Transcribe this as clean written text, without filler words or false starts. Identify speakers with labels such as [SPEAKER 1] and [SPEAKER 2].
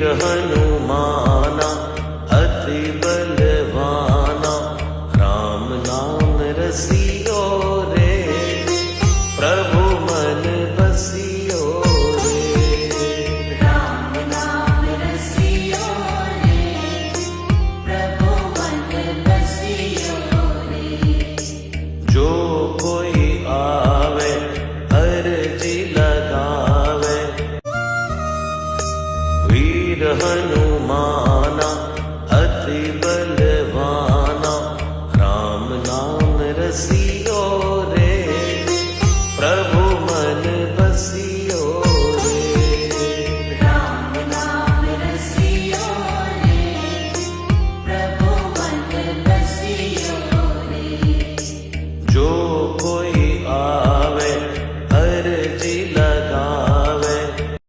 [SPEAKER 1] हनुमाना अति बलवाना, राम नाम रसियो रे, प्रभु मन बसियो रे।
[SPEAKER 2] राम नाम रसियो रे, प्रभु मन बसियो रे।
[SPEAKER 1] जो कोई आवे अर्जी लगावे, वीर हनुमान